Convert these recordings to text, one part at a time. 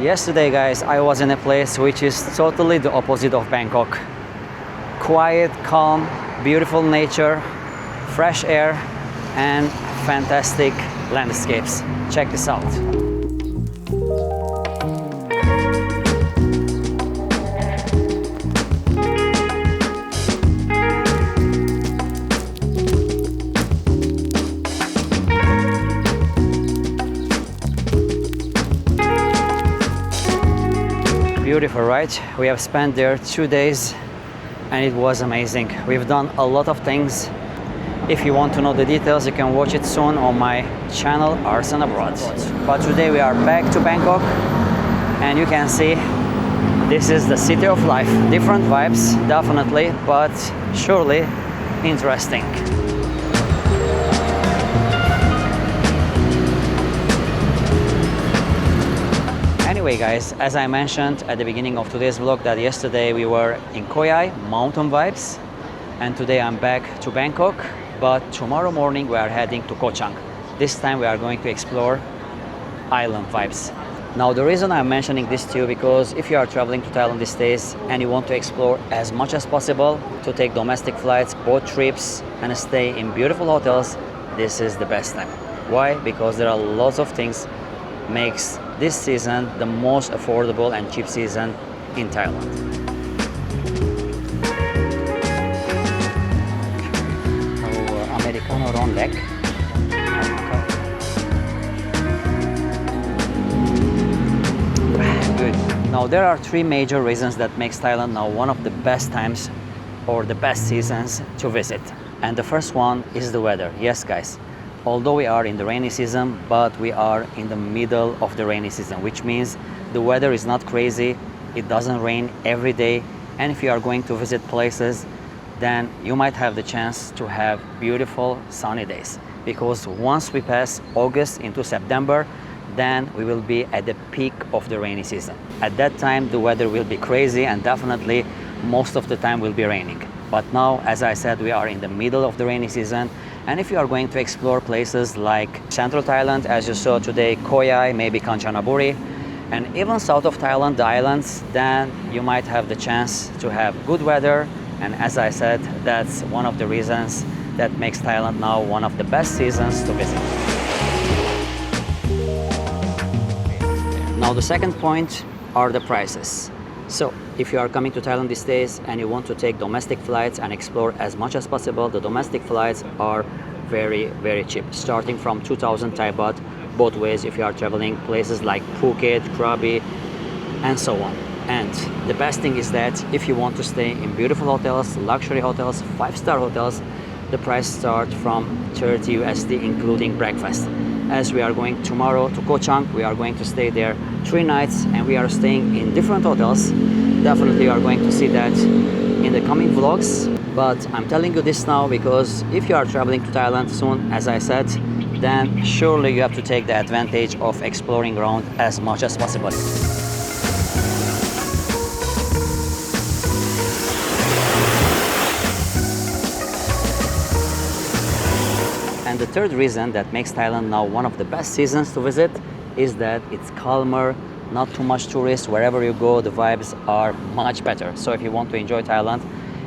Yesterday, guys, I was in a place which is totally the opposite of Bangkok. Quiet, calm, beautiful nature, fresh air, and fantastic landscapes. Check this out. Beautiful, right? We have spent there 2 days and it was amazing. We've done a lot of things. If you want to know the details, you can watch it soon on my channel, Arts and Abroad. But today we are back to Bangkok and you can see this is the city of life. Different vibes, definitely, but surely interesting. Anyway guys, as I mentioned at the beginning of today's vlog that yesterday we were in Khao Yai, mountain vibes, and today I'm back to Bangkok, but tomorrow morning we are heading to Koh Chang. This time we are going to explore island vibes. Now the reason I'm mentioning this to you because if you are traveling to Thailand these days and you want to explore as much as possible, to take domestic flights, boat trips and stay in beautiful hotels, this is the best time. Why? Because there are lots of things makes this season the most affordable and cheap season in Thailand. Americano round leg. Good. Now there are three major reasons that makes Thailand now one of the best times or the best seasons to visit. And the first one is the weather. Yes guys. Although we are in the rainy season, but we are in the middle of the rainy season, which means the weather is not crazy, it doesn't rain every day, and if you are going to visit places, then you might have the chance to have beautiful sunny days. Because once we pass August into September, then we will be at the peak of the rainy season. At that time, the weather will be crazy and definitely most of the time will be raining. But now, as I said, we are in the middle of the rainy season. And if you are going to explore places like Central Thailand, as you saw today, Khao Yai, maybe Kanchanaburi, and even south of Thailand, the islands, then you might have the chance to have good weather. And as I said, that's one of the reasons that makes Thailand now one of the best seasons to visit. Now the second point are the prices. So if you are coming to Thailand these days and you want to take domestic flights and explore as much as possible, the domestic flights are very cheap, starting from 2,000 Thai baht both ways if you are traveling places like Phuket, Krabi and so on. And the best thing is that if you want to stay in beautiful hotels, luxury hotels, 5-star hotels, the price starts from 30 USD including breakfast. As we are going tomorrow to Koh Chang, we are going to stay there 3 nights and we are staying in different hotels. Definitely you are going to see that in the coming vlogs. But I'm telling you this now because if you are traveling to Thailand soon, as I said, then surely you have to take the advantage of exploring around as much as possible. And the third reason that makes Thailand now one of the best seasons to visit is that it's calmer, not too much tourists. Wherever you go, the vibes are much better. So if you want to enjoy Thailand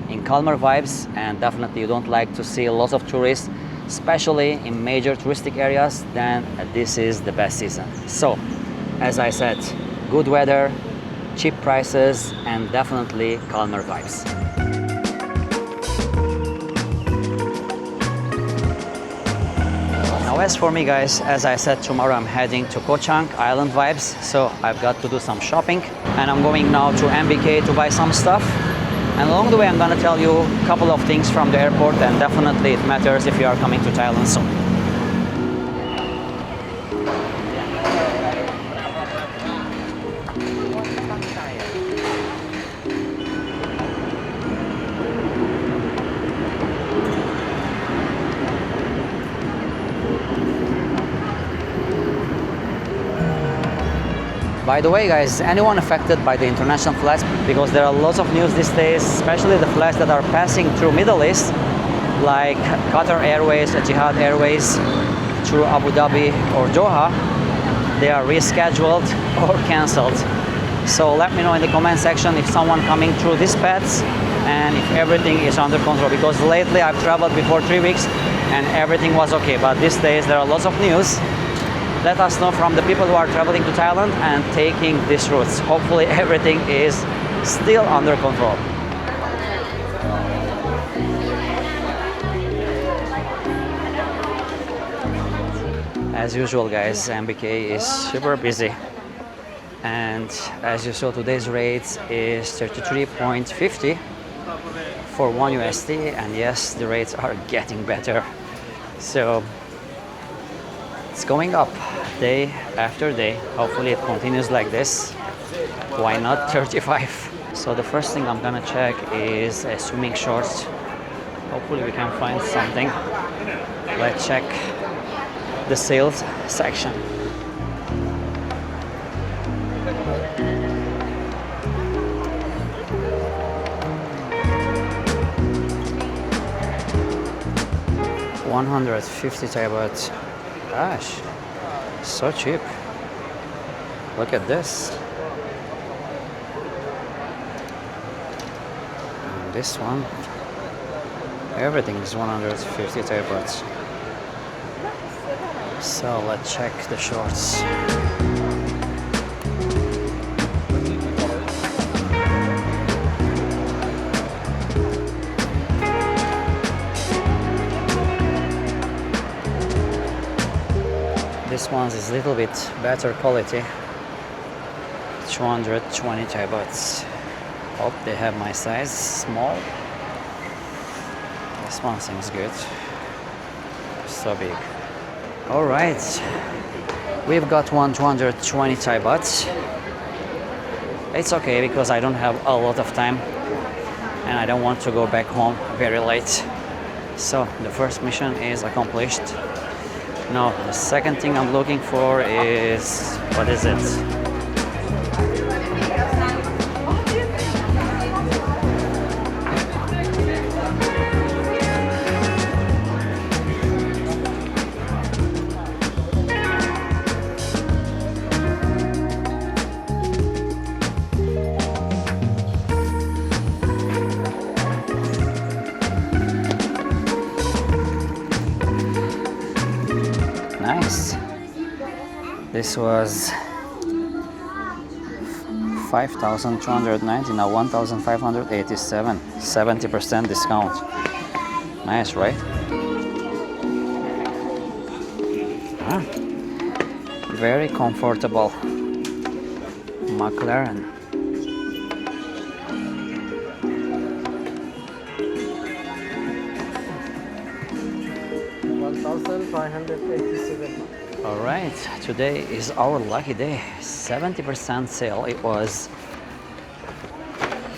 in calmer vibes and definitely you don't like to see lots of tourists, especially in major touristic areas, then this is the best season. So, as I said, good weather, cheap prices, and definitely calmer vibes. Now as for me guys, as I said, tomorrow I'm heading to Koh Chang, island vibes, so I've got to do some shopping and I'm going now to MBK to buy some stuff. And along the way I'm gonna tell you a couple of things from the airport, and definitely it matters if you are coming to Thailand soon. By the way guys, anyone affected by the international flights, because there are lots of news these days, especially the flights that are passing through Middle East, like Qatar Airways, Etihad Airways, through Abu Dhabi or Doha. they are rescheduled or cancelled. So let me know in the comment section if someone coming through these paths and if everything is under control, because lately I've traveled before 3 weeks and everything was okay, but these days there are lots of news. Let us know from the people who are traveling to Thailand and taking these routes. Hopefully everything is still under control. As usual guys, MBK is super busy. And as you saw, today's rate is 33.50 for 1 USD, and yes, the rates are getting better. So it's going up day after day. Hopefully it continues like this. Why not 35? So the first thing I'm gonna check is swimming shorts. Hopefully we can find something. Let's check the sales section. $150 Thai baht. Gosh, so cheap. Look at this. And this one, everything is 150 Thai baht. So let's check the shorts. This one is a little bit better quality. 220 Thai baht. Hope they have my size, small. This one seems good. So big. All right, we've got one 220 Thai baht. It's okay because I don't have a lot of time and I don't want to go back home very late. So the first mission is accomplished. Now the second thing I'm looking for is, what is it? Nice. This was 5,290, now 1,587. 70% discount. Nice, right? Ah, very comfortable McLaren. All right, today is our lucky day. 70% sale. It was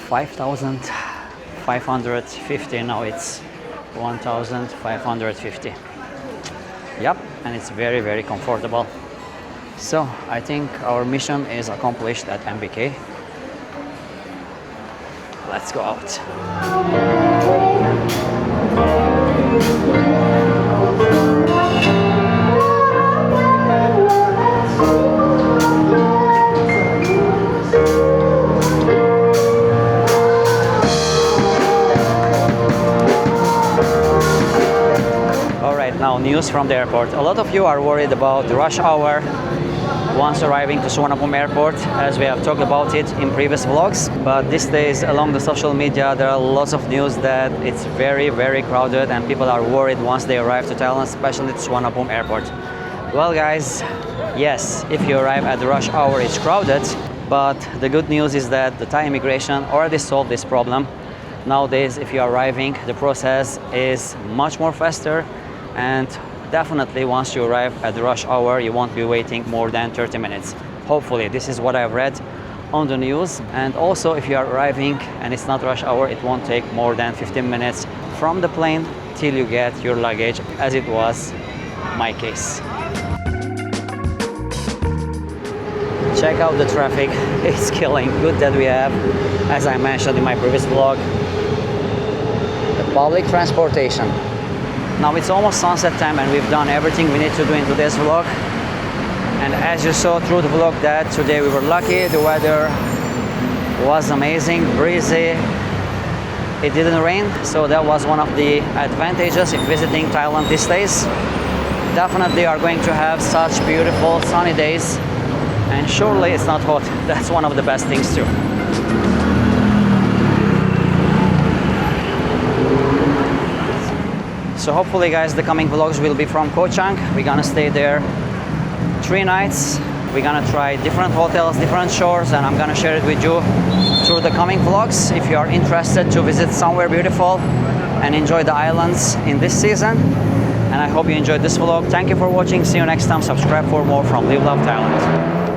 5,550. Now it's 1,550. Yep, and it's very, very comfortable. So I think our mission is accomplished at MBK. Let's go out. Now, news from the airport. A lot of you are worried about the rush hour once arriving to Suvarnabhumi airport, as we have talked about it in previous vlogs. But these days, along the social media, there are lots of news that it's very, very crowded and people are worried once they arrive to Thailand, especially to Suvarnabhumi airport. Well guys, yes, if you arrive at the rush hour, it's crowded, but the good news is that the Thai immigration already solved this problem. Nowadays, if you are arriving, the process is much more faster. And definitely once you arrive at the rush hour, you won't be waiting more than 30 minutes. Hopefully, this is what I've read on the news. And also, if you are arriving and it's not rush hour, it won't take more than 15 minutes from the plane till you get your luggage, as it was my case. Check out the traffic, it's killing. Good that we have, as I mentioned in my previous vlog, the public transportation. Now it's almost sunset time and we've done everything we need to do in today's vlog. And as you saw through the vlog that today we were lucky, the weather was amazing, breezy, it didn't rain, so that was one of the advantages if visiting Thailand these days. Definitely are going to have such beautiful sunny days, and surely it's not hot. That's one of the best things too. So hopefully guys, the coming vlogs will be from Koh Chang. We're gonna stay there 3 nights. We're gonna try different hotels, different shores, and I'm gonna share it with you through the coming vlogs. If you are interested to visit somewhere beautiful and enjoy the islands in this season. And I hope you enjoyed this vlog. Thank you for watching. See you next time. Subscribe for more from Live Love Thailand.